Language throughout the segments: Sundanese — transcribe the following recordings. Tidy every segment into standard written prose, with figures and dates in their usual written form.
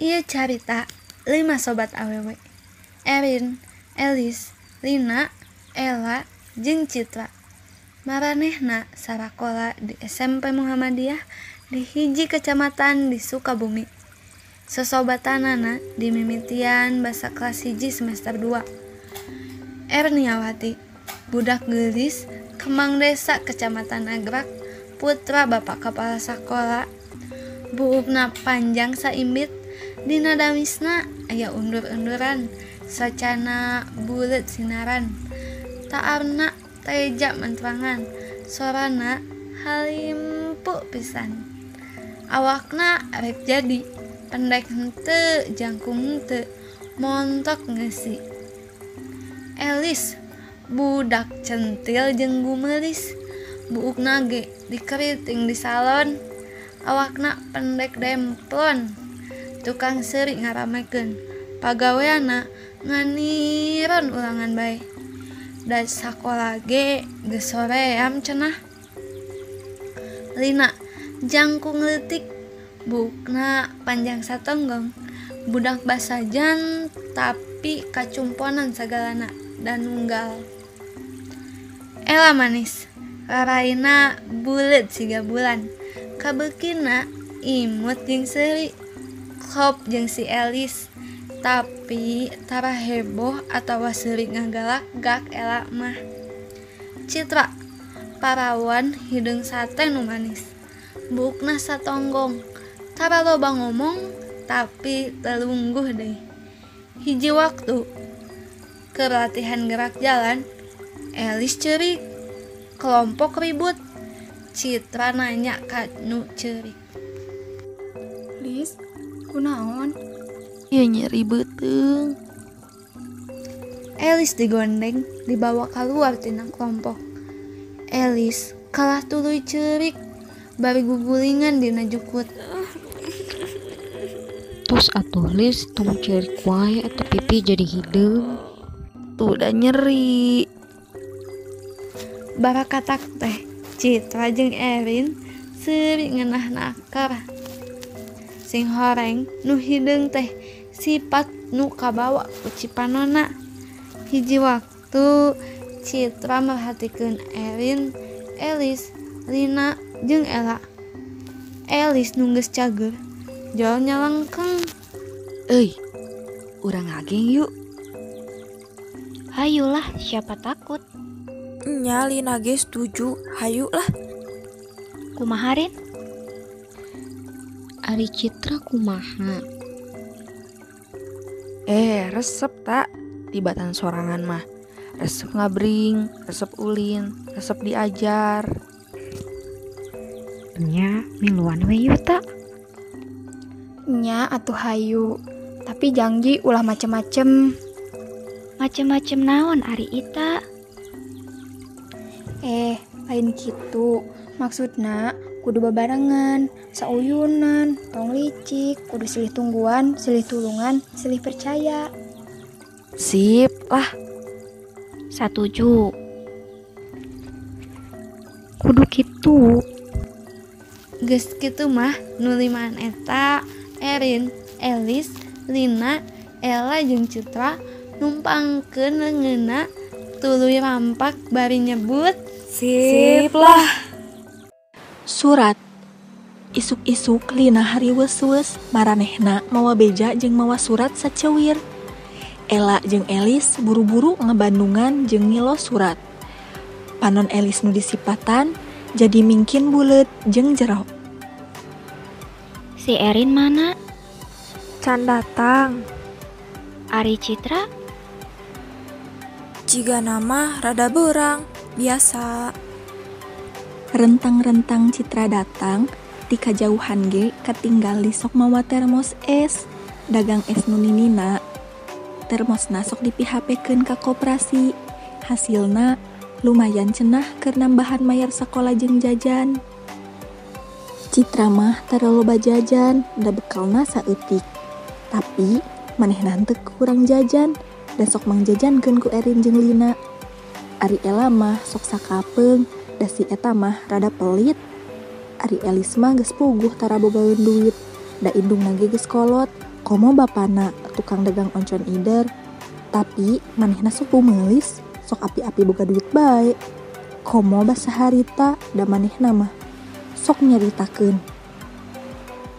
Ieu carita 5 sobat awewe. Erin, Elis, Lina, Ella, jeung Citra. Maranehna sarakola di SMP Muhammadiyah di hiji kecamatan di Sukabumi. Sosobatanana di mimitian basa kelas 1 semester 2. Erniawati, budak geulis Kemang Desa Kecamatan Nagrak, putra Bapak Kepala Sakola. Buukna panjang saimbit, dina damisna aya undur-unduran, sacana bulet sinaran. Taarna teja mentrangan, sorana halimpu pisan. Awakna rek jadi, pendek henteu, jangkung henteu, montok ngeusi. Elis, budak centil jeung gumelis, buukna ge dikeriting di salon. Awakna pendek demplon, tukang seuri ngaramekeun, pagaweana nganiron ulangan bae. Da sakola ge geus soream cenah. Lina, jangkung leutik, buukna panjang satonggong, budak basajan tapi kacumponan sagalana dan nunggal. Ela manis, raraina bulet 3 bulan, kabeukina imut jeung seuri, klop jeung si Elis, tapi tara heboh atawa seuri ngagalak-gak Ela mah. Citra, parawan hideung sate nu manis, buukna satonggong, tara loba ngomong tapi telungguh deui. Hiji waktu keur latihan gerak jalan, Elis ceurik, kelompok ribut. Citra nanya ka nu ceurik, Lis, kunaon? Ieu nyeri beuteung. Elis digondeng dibawa keluar tina kelompok. Elis kalah tuluy ceurik, bari gugulingan dina jukut. Tos atuh Lis, tong cerik wae eta pipi jadi hideung. Tuh udah nyeri. Barakatak teh Citra jeung Erin seuri ngeunah nakar. Sing horeng nu hideung teh sifat nu kabawa ku cipanonna. Hiji waktu Citra merhatikeun Erin, Elis, Lina, jeung Ella. Elis nu geus cager, jol nyalengkeng. Euy, urang ngageng yuk. Hayulah, siapa takut. Nya Lina ge setuju, hayu lah. Kumaharin? Ari Citra kumaha? Resep tak tibatan sorangan mah. Resep ngabring, resep ulin, resep diajar. Nya, miluan we yuk tak. Nya atuh hayu, tapi janji ulah macem-macem. Macem-macem naon ari ita? Lain kitu. Maksudna kudu bebarengan, sauyunan, tong licik, kudu silih tungguan, silih tulungan, silih percaya. Sip lah. Satuju. Kudu kitu. Geus kitu mah nu limaan eta Erin, Elis, Lina, Ella jeung Citra numpangkeun leungeunna tuluy rampak bari nyebut Sip lah. Surat. Isuk-isuk Lina hari weus-weus maranehna mawa beja jeung mawa surat saceuwir. Ella jeung Elis buru-buru ngebandungan jeung ngilo surat. Panon Elis nu disipatan jadi mingkin bulet jeung jero. Si Erin mana? Can datang. Ari Citra? Jiga nama rada beurang, biasa. Rentang-rentang Citra datang, di kajauhan ge katinggali sok mawa termos es, dagang es nu ninina. Termosna sok dipihapekeun ka koperasi. Hasilna lumayan cenah keur nambahan mayar sakola jeung jajan. Citra mah tara loba jajan, da bekalna saeutik. Tapi manehna henteu kurang jajan, da sok mangjajankeun ku Erin jeung Lina. Ari Ella mah sok sakapeung, da si eta mah rada pelit. Ari Elis mah geus puguh tara bogaweun duit, da indungna ge geus kolot, komo bapana tukang dagang oncon ider. Tapi manehna sok bumelis, sok api-api boga duit bae. Komo basa harita da manehna mah sok nyaritakeun.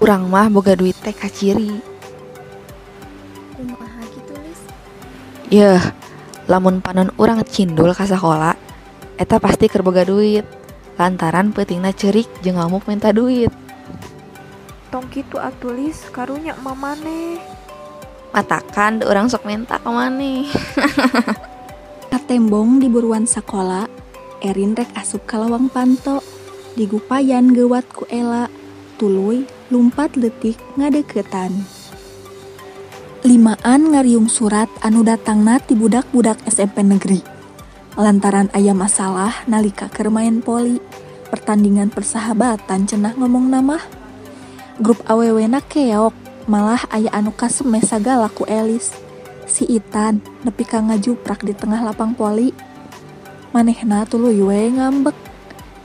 Urang mah boga duit teh kaciri. Kumaha gitu Lis? Yeuh, lamun panon urang cindul ka sakola, eta pasti keur boga duit. Lantaran peutingna ceurik jeung ngamuk minta duit. Tong kitu atulis karunya mamane. Matakan da urang sok minta ka maneh. Katembong di buruan sakola, Erin rek asup ka lawang panto. Digupayan gewat ku Ela, tuluy lumpat leutik ngadeukeutan. Limaan ngariung surat anu datangna ti budak-budak SMP negeri. Lantaran aya masalah nalika keur main poli, pertandingan persahabatan cenah ngomong namah. Grup awewena keok, malah aya anu kaseme sagala ku Elis. Si Itan nepi ka ngajuprak di tengah lapang poli. Manehna tuluy we ngambek.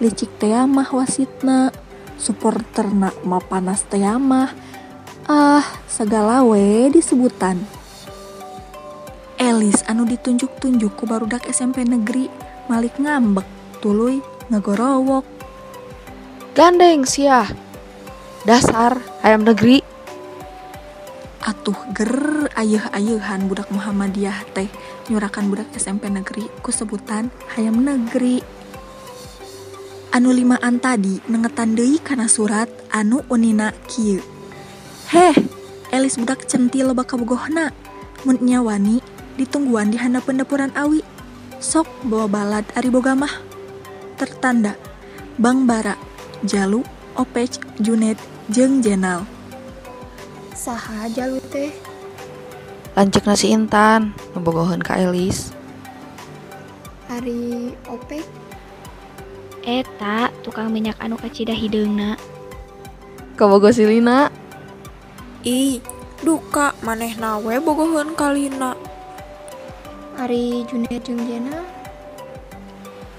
Licik teh mah wasitna, supporterna mah panas teh mah. Segala we disebutan. Elis anu ditunjuk-tunjuk ku barudak SMP negeri malik ngambek, tuluy ngagorowok. Gandeng sia. Dasar ayam negeri. Atuh ger ayeuh-ayeuhan budak Muhammadiyah teh nyurakan budak SMP negeri ku sebutan hayam negeri. Anu limaan tadi nengetan deui kana surat anu unina kieu. Heh, Elis budak centil loba kabogohna. Mun nya wani ditungguan di handapeun dapuran awi. Sok bawa balad ari boga mah. Tertanda Bang Bara, Jalu, Opej, Junet, jeung Jenal. Saha Jalu teh? Lanceuk nasi Intan, ngebogoheun ka Elis. Ari Opek? Eta tukang minyak anu kacida hideungna. Kabogo si Lina. Ih, duka manehna we bogoheun ka Lina. Ari Junaid jeung Jenal?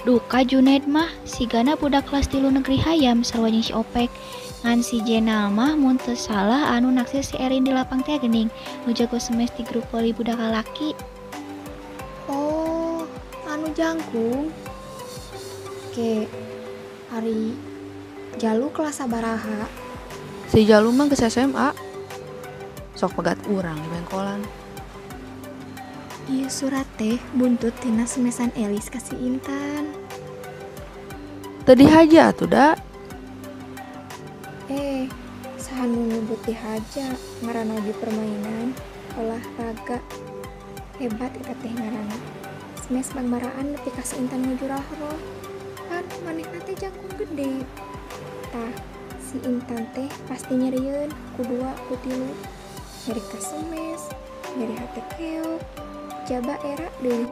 Duka Junaid mah sigana budak kelas 3 negeri hayam sarua jeung si Opek. Ngan si Jenal mah mun teu salah anu naksir si Erin di lapang teh geuning nu jago semes di grup poli budak lalaki. Oh, anu jangkung. Oke, Ari Jalu kelas sabaraha? Si Jalu mah geus SMA. Sok pegat urang di bengkolan. Ieu surat teh buntut tina semesan Elis ka si Intan. Teu dihaja atuh da. Saha nu nyebut dihaja ngaranna di permainan, olahraga. Hebat eta teh ngaranna. Semes bangbaraan nepi ka si Intan ngajurahro. Kan manehna teh jangkung gede. Tah, si Intan teh pasti nyerieun ku 2 ku 3. Nyeri ka semes, nyeri hate keok, jaba era deui.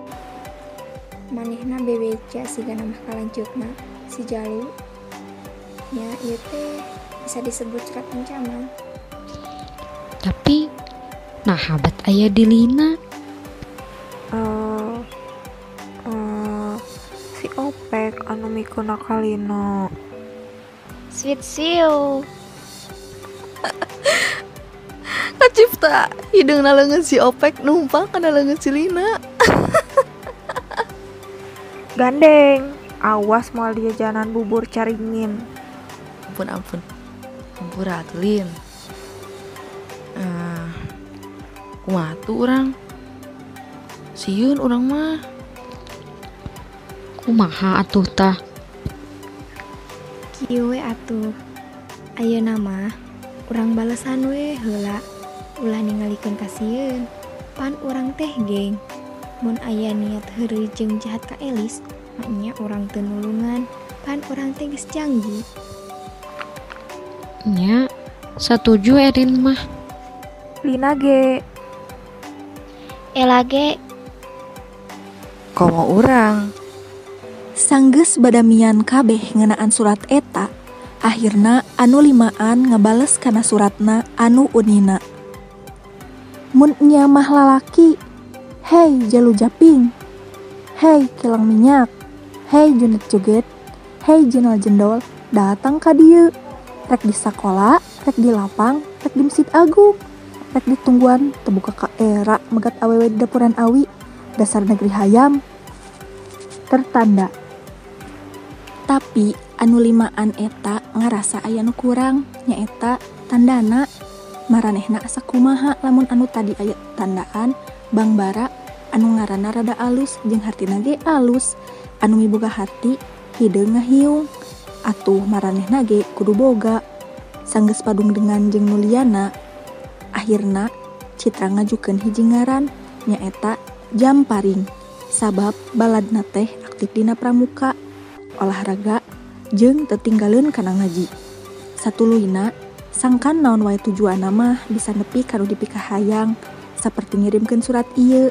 Manehna bebeja sigana mah kalanceukna si Jalu. Nya ieu teh bisa disebut surat ancaman. Tapi nah habat aya di Lina. Si Opek anu mikuna ka Lina. Sweet Siu. Kacipta hideungna leungeun si Opek numpang kana leungeun si Lina. Gandeng, awas moal dia janan bubur caringin. Ampun. Hampura atuh Lin. Kumaha tuh urang? Sieun urang mah. Kumaha atuh tah? Kieu we atuh. Ayeuna mah urang balesan we heula. Ulah ningalikeun ka sieun. Pan urang teh geng. Mun aya niat heureuy jeung jahat ka Elis, mah nya urang teu nulungan. Pan urang teh geus janji. Nya, satuju Erin mah. Lina ge. Ela ge. Komo urang. Sanggeus badamian kabeh ngeunaan surat eta, akhirna anu limaan ngabales kana suratna anu unina. Mun nya mah lalaki, hei Jalu Japing, hei Kilang Minyak, hei Junet Joget, hei Jenal Jendol, datang ka dieu. Rek di sakola, rek di lapang, rek di Masjid Agung. rek ditungguan tebuka ka era megat awewe di dapuran awi dasar negeri hayam. Tertanda. Tapi anu limaan eta ngarasa aya nu kurang nyaeta tandana. Maranehna asa kumaha lamun anu tadi aya tandaan Bang Bara anu ngaranna rada alus jeung hartina ge alus, anu miboga hati hideung ngahiung. Atuh maranehna ge kudu boga. Sanggeus padung dengan jeung nuliana, akhirna Citra ngajukeun hiji ngaran nyaeta Jamparing. Sabab baladna teh aktif dina pramuka, olahraga jeung teu tinggalin kana ngaji. Satuluyna sangkan naon wae tujuanna mah bisa nepi ka nu dipikah hayang, saperti ngirimkeun surat ieu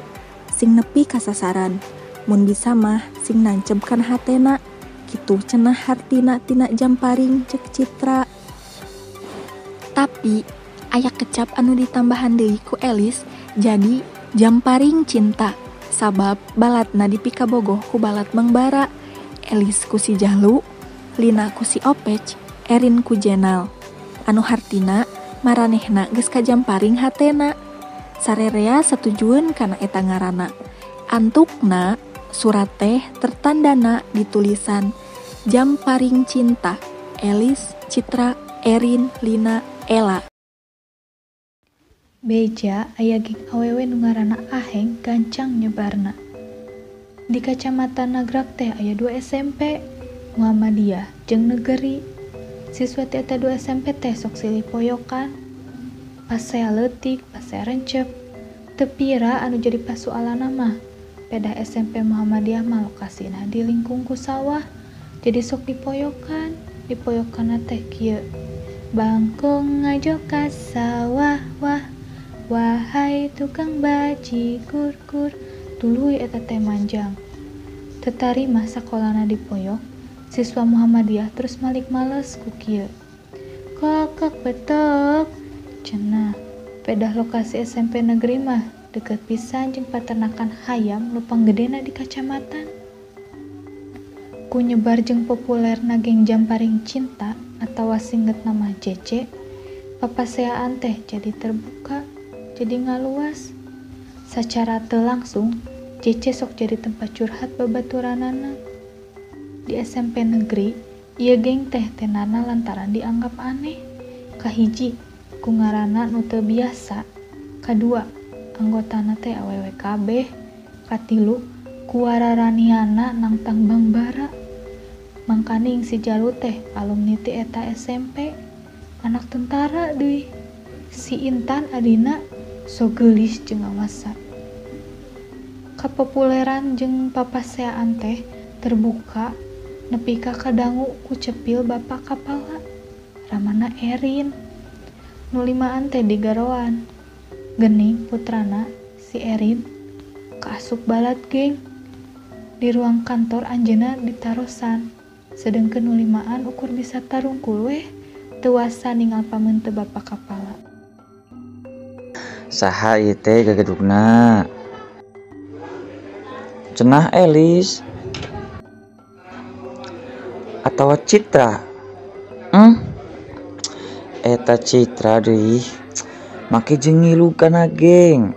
sing nepi ka sasaran. Mun bisa mah sing nancep kana hatena, kitu cenah hartina tina Jamparing cek Citra. Tapi aya kecap anu ditambahan deui ku Elis jadi Jamparing cinta. Sabab baladna dipika bogoh ku balad Bang Bara, Elis ku si Jalu, Lina ku si Opec, Erin ku Jenal. Anu hartina maranehna geus ka Jamparing hatena. Sarerea satujueun kana eta ngaranna. Antukna surat teh tertandana ditulisan Jamparing cinta, Elis, Citra, Erin, Lina, Ela. Beja aya geng awewe nu ngaranna Aheng gancang nyebarna. Di Kacamatan Nagrak teh aya 2 SMP, Muhammadiyah jeung Negeri. Siswa teh eta 2 SMP teh sok silih poyokan. Pas saya leutik, pas saya rencep. Teu pira anu jadi pasualanna mah. Pedah SMP Muhammadiyah mah lokasina di lingkung ku sawah. Jadi sok dipoyokan. Dipoyokanna teh kieu. Bangkong ngajo ka sawah wah. Wahai tukang baji kur-kur. Tuluy eta teh manjang. Teu tarima sakolana dipoyok. Siswa Muhammadiyah terus malik males ku kieu. Kokok betok cenah. Pedah lokasi SMP negeri mah deket pisan jeung paternakan hayam nu panggedena di kacamatan. Ku nyebar jeung populerna geng Jamparing cinta atawa singget nama JC, papaseaan teh jadi terbuka, jadi ngaluas. Sacara teu langsung JC sok jadi tempat curhat babaturanana. Di SMP negeri, ieu geng teh tenana lantaran dianggap aneh. Kahiji, ku ngaranna nu teu biasa. Kadua, anggotana teh awewe kabeh. Katilu, ku wararaniana nangtang Bang Bara. Mangkaning si Jalu teh alumni ti eta SMP, anak tentara deui. Si Intan adina so geulis jeung ngawasa. Kapopuleran jeung papaseaan teh terbuka nepi ka kadangu ku cepil bapak kapala ramana Erin. Nu limaan teh digaroan. Geuning putrana si Erin kaasup balad geng. Di ruang kantor anjeunna ditarosan. Sedengkeun nu limaan ukur bisa tarungkul weh teu wasa ningal pameun teu bapak kapala. Saha ieu teh gagedugna? Cenah Elis atawa Citra? Eta Citra deui. Make jeung ngilu kana geng.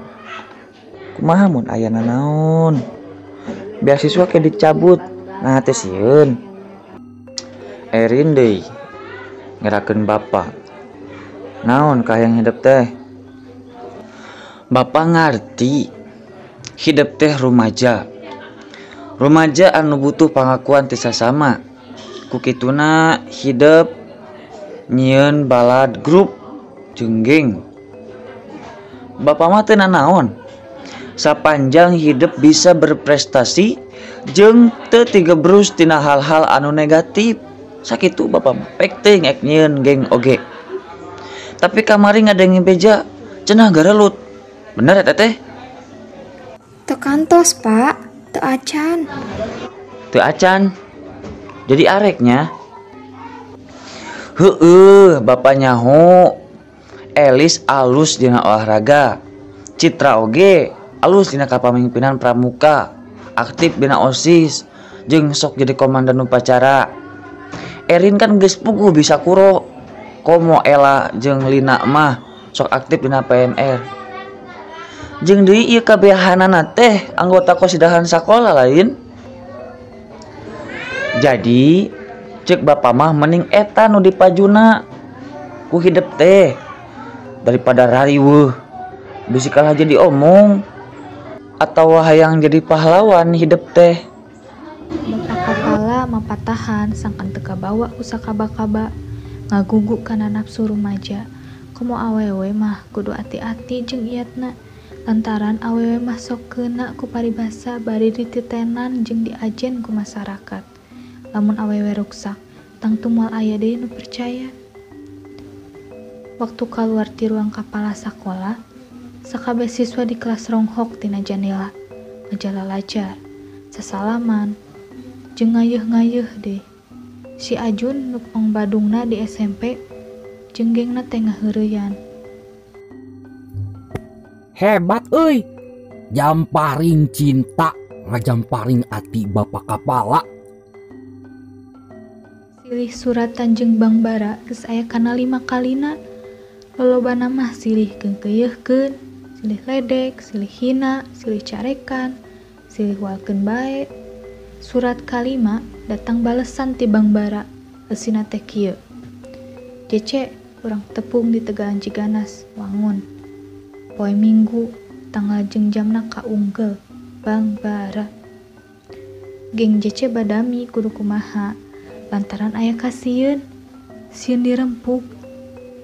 Kumaha mun aya nanaon? Beasiswa ke dicabut. Nah teh sieun. Erin deui. Ngerakeun bapak. Naon kahayang hidup teh? Bapak ngarti. Hidup teh rumaja. Rumaja anu butuh pangakuan ti sasama. Kukituna hidup nyieun balad grup jeung geng. Bapak mah teu nanaon. Sapanjang hidup bisa berprestasi jeung teu tigebrus tina hal-hal anu negatif. Sakitu bapak mah pek teh ngek nyieun geng oge. Tapi kamari ngadengin beja cenah garelut. Bener eta teh? Teu kantos, Pak. Teu acan. Teu acan. Jadi areknya. Heueuh, bapak nyaho. Elis alus dina olahraga. Citra oge alus dina kapamimpinan pramuka. Aktif dina OSIS jeung sok jadi komandan upacara. Erin kan geus puguh bisa kuro. Komo Ela jeung Lina mah sok aktif dina PMR. Jeung deui ieu kabehanana teh anggota kosidahan sakola lain. Jadi cek bapa mah mending eta nu dipajuna ku hidup teh daripada rariweuh bisi kalah jadi omong atau hayang jadi pahlawan hidup teh. Beberapa kala mapatahan sangkan teka bawa ku sakaba-kaba ngaguguk kana nafsu rumaja. Komo awewe mah kudu hati-hati jeung iatna lantaran awewe mah sok keuna ku paribasa bari dititenan jeung diajen ku masyarakat. Lamun awewe ruksak tangtu moal aya deui nu percaya. Waktu keluar ti ruang kepala sakola, sakabeh siswa di kelas ronghok tina jendela, ngajalalajar, sasalaman, jeung ngayeuh-ngayeuh deh. Si Ajun nuk ong badungna di SMP, jeung gengna teh ngaheureuyan. Hebat euy, jamparing cinta, ngajamparing ati bapak kapala. Silih suratan jeung Bang Bara geus aya kana 5 kalina. Lolobana mah silih keungkeuyeukkeun, silih ledek, silih hina, silih carekan, silih walkeun bae. Surat kalima datang balesan ti Bang Bara, eusina teh kieu. Jece, urang tepung di Tegalan Ciganas, wangun. Poe Minggu, tanggal jeung jamna kaunggel, Bang Bara. Geng Jece badami kudu kumaha, lantaran aya kasieun, sieun dirempuk.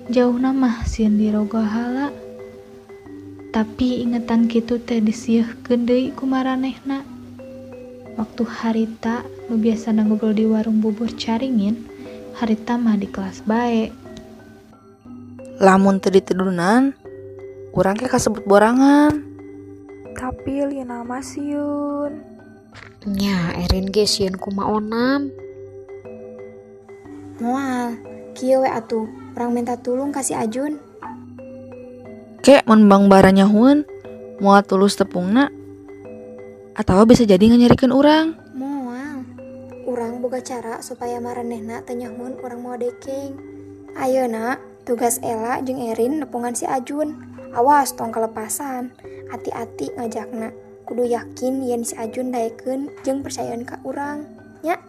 Jauhna mah sieun diroga hala. Tapi ingetan kitu teh disieuhkeun deui ku maranehna. Waktu harita nu biasana ngobrol di warung bubur caringin, harita mah di kelas bae. Lamun teu ditidunan, urang ge kasebut borangan. Tapi Lina mah sieun. Nya, Erin ge sieun kumaonam. Moal, kieu we atuh, urang minta tulung ka si Ajun. Kek mun Bang Bara nyahueun, moal tulus tepungna atawa bisa jadi nganyarikeun urang. Moal, urang boga cara supaya maranehna teu nyahueun urang moal dekeng. Ayeuna tugas Ela jeung Erin nepungan si Ajun. Awas tong kalepasan, hati-hati ngajakna. Kudu yakin yen si Ajun daekeun jeung percayaeun ka urang, nya.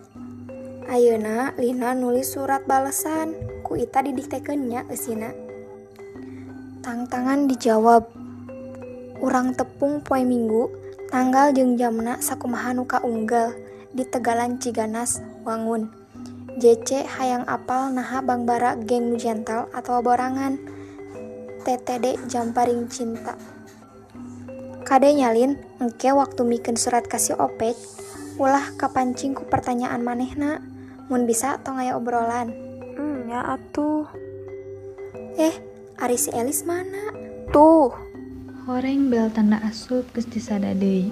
Ayeuna Lina nulis surat balesan, ku Ita didiktekeun nya eusina. Tangtangan dijawab. Urang tepung poe Minggu, tanggal jeung jamna sakumaha nu kaunggal di Tegalan Ciganas, wangun. JC hayang apal naha Bang Bara geng nu jental atau borangan. TTD jamparing cinta. Kade nyalin, engke waktu mikeun surat kasih Opek, ulah kapancing ku pertanyaan manehna. Mun bisa tong aya obrolan. Ya atuh. Ari si Elis mana? Tuh. Horeng bel tanda asup geus disada deui.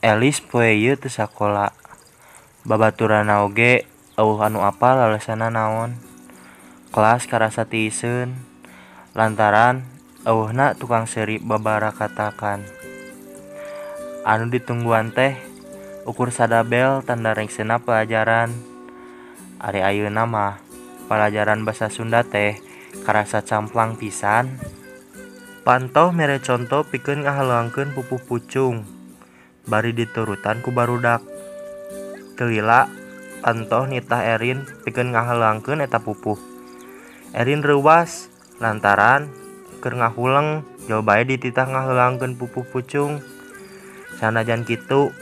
Elis poe ieu teu sakola. Babaturana oge eueuh anu apal alesanna naon. Kelas karasa tiiseun lantaran eueuhna tukang seuri babara katakan. Anu ditungguan teh ukur sadabel tanda rengsena pelajaran. Ari ayeuna mah pelajaran basa Sunda teh karasa camplang pisan. Pantoh mere contoh pikeun ngahaluangkeun pupuh pucung. Bari diturutan ku barudak. Teu lila pantoh nitah Erin pikeun ngahaluangkeun eta pupuh. Erin reuwas lantaran keur ngahuleng jauh bae dititah ngaheulangkeun pupuh pucung. Sanajan kitu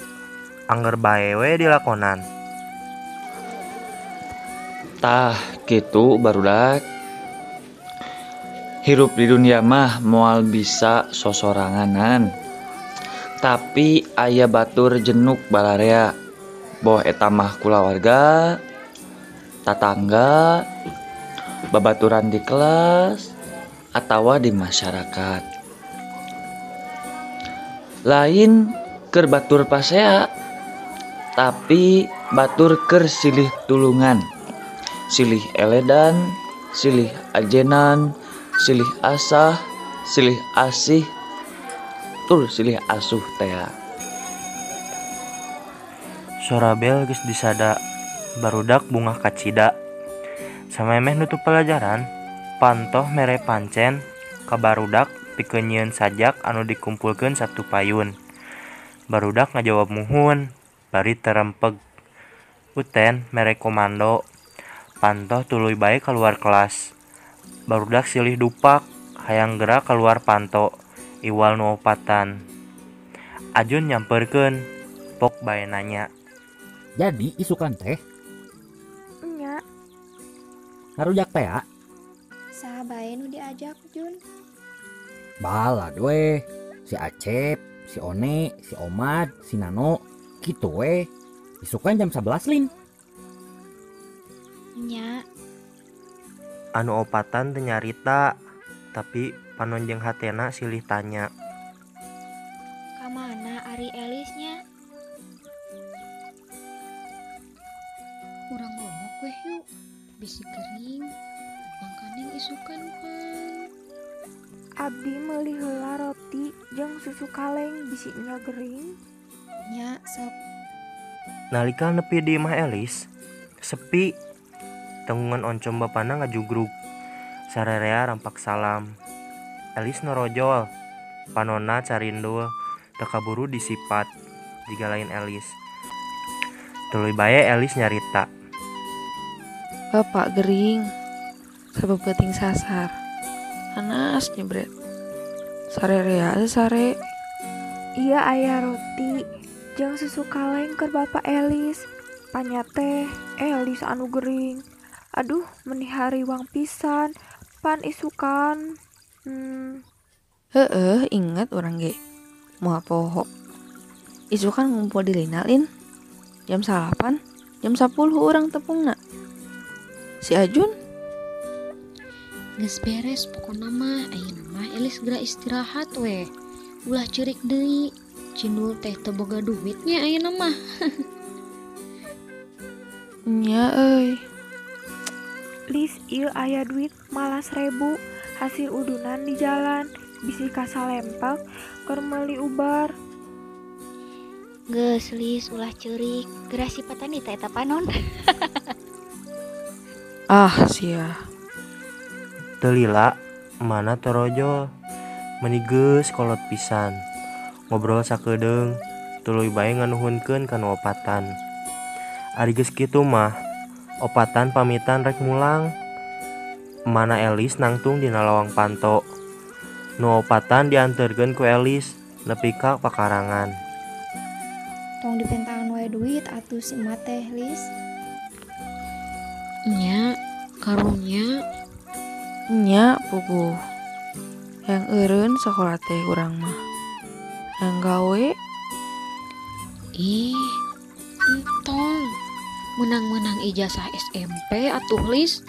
angger bae we dilakonan. Tah kitu barudak. Hirup di dunia mah moal bisa sosoranganan. Tapi aya batur jenuk balarea. Boh eta mah kulawarga, tatangga, babaturan di kelas, atawa di masyarakat. Lain keur batur pasea, tapi batur keur silih tulungan, silih eledan, silih ajenan, silih asah, silih asih, tur silih asuh teh. Sora bel geus disada. Barudak bunga kacida. Samemeh nutup pelajaran, pantoh mere pancen ka barudak pikeun nyieun sajak anu dikumpulkeun Sabtu payun. Barudak ngajawab muhun, bari terempeg. Uten mere komando, pantoh tuluy bae keluar kelas. Barudak silih dupak, hayang gerak keluar panto, iwal nu opatan. Ajun nyamperkeun, pok bae nanya. Jadi isukan teh Nya, ngarujak teh ya? saha bae nu diajak Jun? Balad we, si Acep, si One, si Omad, si Nano, gitu we. Isukan jam 11 Lin. Nya, Anu opatan teu nyarita, tapi panonjeng hatena silih tanya. kamana Ari Elisnya? Urang ngomong weh yuk. Bisi kering. Mangkaneng isukan pan. Abdi meuli heula roti jeung susu kaleng bisi nya gering. Nya, sok. Nalika nepi di imah Elis, sepi. Tanggungan oncom bapana ngajugrug. Sarerea rampak salam. Elis norojol. Panonna carindul, teu kaburu disipat jiga lain Elis. Tuluy bae Elis nyarita. Bapak gering, sabab penting sasar. Panas nyebret. Sarerea sare. Iya aya roti jeung susu kaleng keur Bapak Elis. Panya teh Elis anu gering. Aduh, meni hariwang pisan. Pan isukan. Inget orang ge. Moal poho. Isukan ngumpul di Linalin. Jam 8, jam 10 orang tepungna. Si Ajun Geus beres pokona mah ayeuna mah Elis geura istirahat we. Ulah ceurik deui. Cindul teh teu boga duitnya ayeuna mah. nya euy. Lis ieu aya duit malah 1000 hasil udunan di jalan. Bisi kasalempek keur meuli ubar. Geus Lis ulah ceurik, geura sipatan di eta panon. Ah sia. Teu lila, mana torojol. Meni geus kolot pisan. Ngobrol sakedeung, tuluy bae nganuhunkeun kana opatan. Ari geus kitu mah, opatan pamitan rek mulang. Mana Elis nangtung dina lawang panto. Nu opatan dianterkeun ku Elis nepi ka pakarangan. Tong dipentangan wae duit atuh si emat teh Lis. Nya, karunya Nya puguh. Yang eureun sakola teh urang mah. Yang gawe ih entong menang-menang ijazah SMP atuh Lis.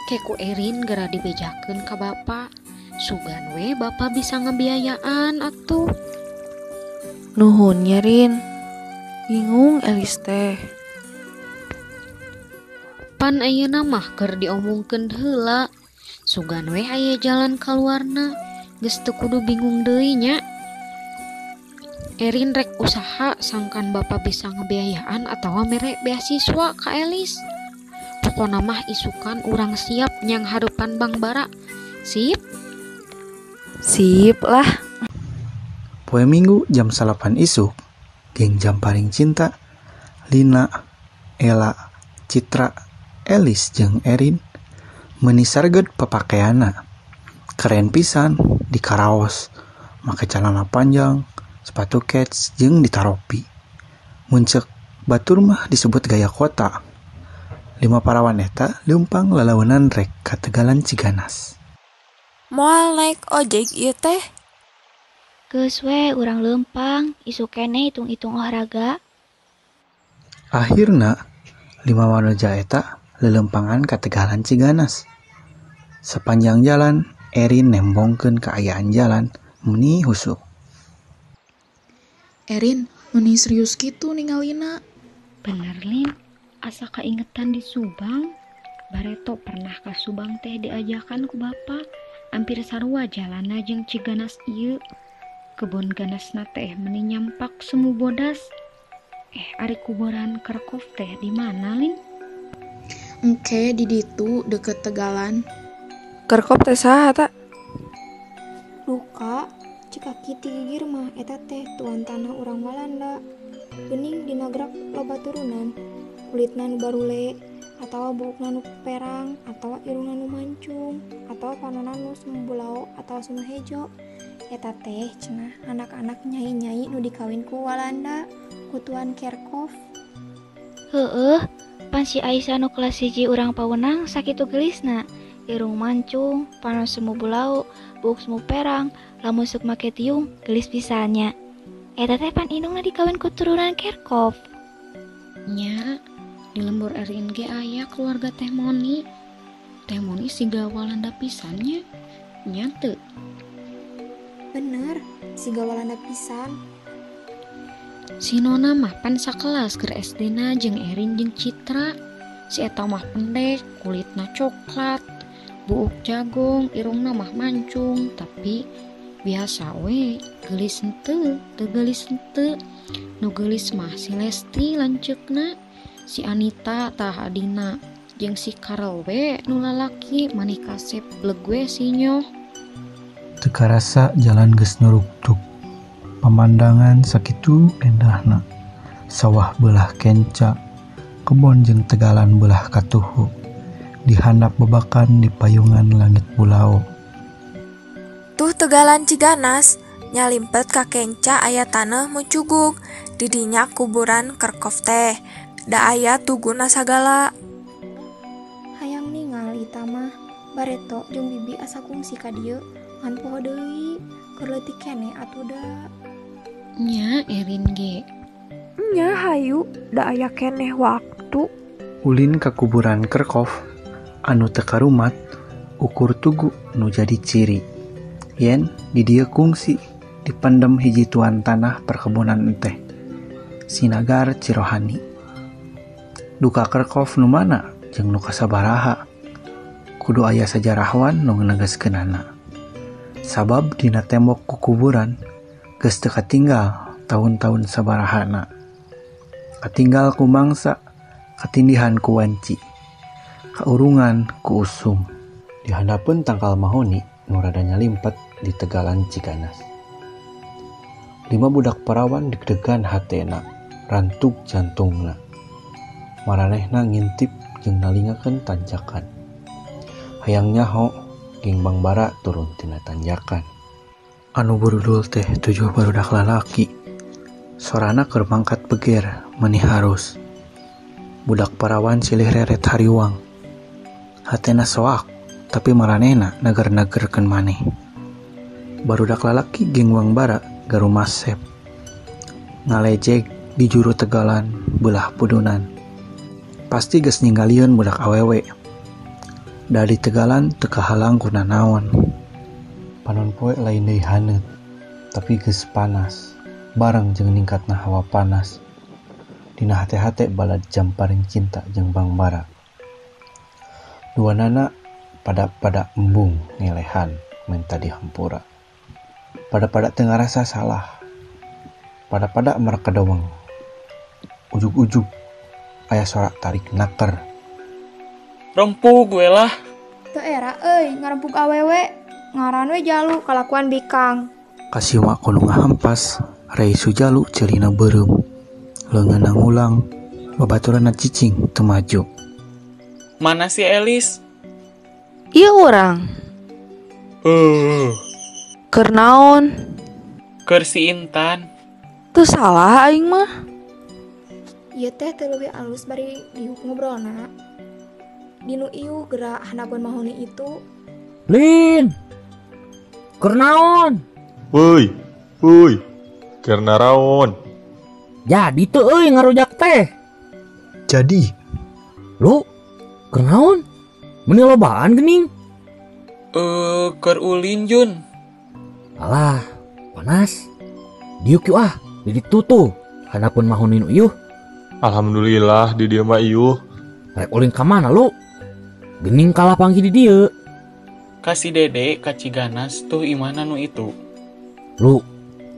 Keku Erin geura dibejakeun ka bapak. Sugan we bapak bisa ngebiayaan atuh. nuhun nyerin. Bingung Elis teh. Pan ayeuna mah keur diomongkeun heula. Sugan we aya jalan kaluarna. Geus teu kudu bingung deui nya. Erin rek usaha sangkan bapak bisa ngebiayaan atawa mere beasiswa ka Elis. Pokona mah isukan urang siap nyang harupan Bang Bara. Sip? Sip lah. Poe Minggu jam 8 isuk, geng jam paling cinta, Lina, Ela, Citra, Elis jeung Erin meuni sarged papakeana. Keren pisan di karaos, make celana panjang, sepatu kets jeung ditaropi. Mun ceuk batur mah disebut gaya kota. 5 parawan eta leumpang lalawanan rek ka Tegalan Ciganas. Moal naik ojek ieu teh. Geus we urang leumpang, isu keneh hitung-hitung olahraga. Akhirna 5 wanoja eta lelempangan ka Tegalan Ciganas. Sepanjang jalan, Erin nembongkeun keayaan jalan meuni husuk. Erin, meuni serius kitu ningalina. Bener Lin, asa kaingetan di Subang. Bareto pernah ka Subang teh diajakan ku bapak. Hampir sarua jalana jeung Ciganas ieu. Kebun ganasna teh meuni nyampak semu bodas. Ari kuburan Kerkov teh di mana, Lin? Engke di ditu deket Tegalan. Kerkop teh saha tak? Luka, cika kiti gigir mah eta teh tuan tanah urang Walanda. Geuning dina gerak loba turunan, kulitna nu barule, atawa buukna nu perang, atawa irungna nu mancung, atawa panonna nu sembulao atawa sunu hejo. Eta teh cenah anak-anak nyai-nyai nu dikawin ku Walanda, ku Tuan Kerkov. Heueuh, pan si Aisyah nu kelas 1 urang pawenang sakitu gelisna. Irung mancung, panos semu bulau, buuk semu perang, lamun sok make tiung, gelis pisannya. Eta teh pan indungna dikawin ku turunan Kerkov. Nya, di lembur Erin ge aya keluarga Teh Moni. Teh Moni siga Walanda pisannya. Nya teu. Bener, siga Walanda pisan. Si Nona mah pan sakelas keur SD-na jeung Erin jeung Citra. Si eta mah pendek, kulitna coklat, buuk jagong, irungna mah mancung, tapi biasa we gelis henteu, teu gelis henteu. Nu gelis mah si Lesti lanceukna, si Anita tah adina, jeung si Karel we nu lalaki maneh kasep bleg we si Nyoh. Teu karasa jalan geus nyurugtuk. Pemandangan sakitu endahna. Sawah belah kenca, kebon jeung Tegalan belah katuhu. Di handap bebakan di payungan langit bulau. Tuh Tegalan Ciganas, nyalimpet ka kenca aya taneuh mucugug, di dinya kuburan Kerkov teh. Da aya tuguna sagala. Hayang ningali tamah, bareto jeung bibi asa kungsi ka dieu, ngan poho deui, keur leutik keneh atuh da. Nya Erin ge. Nya hayu, da aya keneh waktu. Ulin ka kuburan Kerkov, anu teu karumat, ukur tugu nu jadi ciri. Yen di dieu kungsi dipendem hiji tuan tanah perkebunan teh, Sinagar Cirohani. Duka Kerkov nu mana jeung nu kasabaraha, kudu aya sajarahwan nu nganegaskeunana. Sabab dina tembok kukuburan geus teu katinggal tahun-tahun sabarahana. Katinggal ku mangsa, katindihan ku wanci, kaurungan ku usum. Dihandapeun tangkal mahoni nu rada nyalimpet di Tegalan Ciganas. 5 budak perawan deg-degan hatena, rantug jantungna. Maranehna ngintip jeung nalingakeun tanjakan. Hayang nyaho geng Bang Bara turun tina tanjakan. Anu burudul teh 7 barudak lalaki. Sorana keur mangkat beger meuni harus. Budak perawan silih reret hariwang. Hatena soak, tapi maranehna nager-nagerkeun maneh. Barudak lalaki geng Bang Bara garumasep. Ngalejeg di juru Tegalan belah pudunan. Pasti geus ningalieun budak awewe. Dari Tegalan teu kahalang ku nanaon. Panon poe lain deui haneut, tapi geus panas. Bareng jeung ningkatna hawa panas. Dina hate-hate balad Jamparing Cinta jeung Bang Bara. Duanana pada embung ngelehan menta dihampura. Pada teu ngarasa salah. Pada merekedeweng. Ujug-ujug aya sorak tarik naker. Rempug gue lah. Teu era euy ngarempug awewe. Ngaran we Jalu kalakuan bikang. Kasiwa kudu ngahampas, Rei Sujalu celina beureum. Leungeunna ngulang, babaturanna cicing teu maju. Mana si Elis? Ieu urang. Keur naon? Keur si Intan. Teu salah aing mah. Ieu teh teu leuwih alus bari diuk ngobrolna. Dinu ieu gerak handapun mahoni itu. Lin! Keur naon? Woi, keur naon? Jadi teu euy ngarojak teh. Jadi. Lu keur naon? Meuni lobaan geuning? Keur ulin Jun. Alah, panas. Diuk yuk di ditu tuh. Handapun mahoni nu ieuh. Alhamdulillah di dieu mah ieuh. Rek ulin ka mana lu? Geuning kalapangki di dieu. Kasih Dede ka Ciganas tuh imana nu itu. Lu,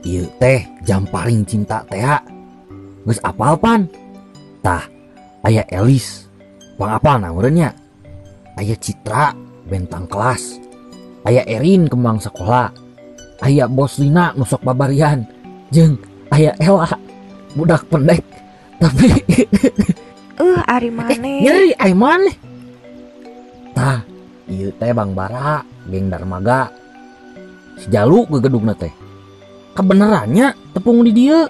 ieu teh Jamparing Cinta teh. Geus apal pan? Tah, aya Elis, pang apal nameureunnya. Aya Citra, bentang kelas. Aya Erin, kembang sekolah. Aya Bos Lina, nusok babarian. Jeung aya Ella, budak pendek. Tapi Ari maneh. nyeri ai maneh. Tah, ieu teh Bang Bara, geng Darmaga. Si Jalu gegedugna teh. Kebenerannya tepung di dieu.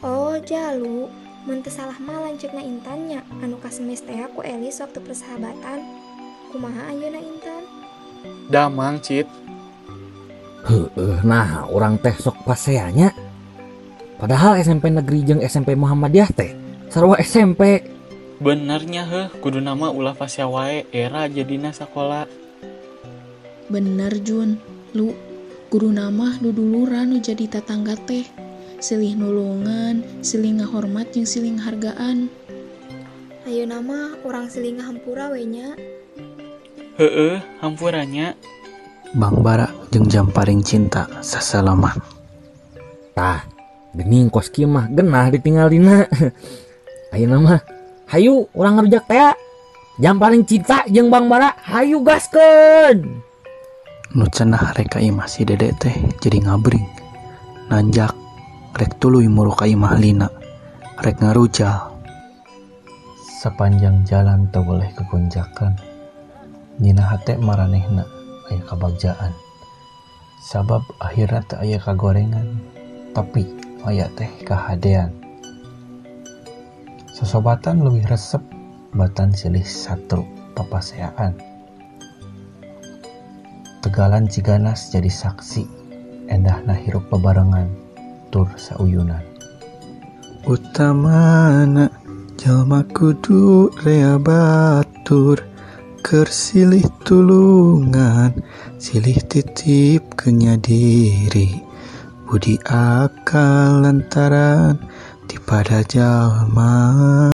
Oh, Jalu, mun teu salah mah lanceukna Intannya anu kasemes teh ku Elis waktu persahabatan. Kumaha ayeuna Intan? Damang, Cit. Nah, orang teh sok paseanya. Padahal SMP negeri jeung SMP Muhammadiyah teh sarua SMP. Benernya kudu nama ulah fasya wae era jadina sakola. Bener Jun, lu guru nama duduluran nu jadi tatangga teh. Silih nulungan, silih ngahormat jeung silih hargaan. Ayeuna mah urang silih ngahampura we nya. Hampurannya. Bang Bara jeung Jamparing Cinta sasalaman. Tah, gening kos kieu mah genah ditinggalina. Ayeuna mah hayu urang ngarujak teh. Jamparing Cinta jeung Bang Bara hayu gaskeun. Nu cenah rek ka imah si Dede teh jadi ngabring. Nanjak rek tuluy muru ka imah Lina. Rek ngarujal. Sepanjang jalan teu boleh kegonjakan. Dina hate maranehna aya kabagjaan. Sabab akhirat teu aya kagorengan, tapi aya teh kahadean. Sosobatan leuwih resep batan silih satru papaseaan. Tegalan Ciganas jadi saksi endahna hirup bebarengan tur sauyunan. Utamana jalma kudu rea batur, keur silih tulungan, silih titip kenya diri, budi akal lantaran di pada jalma.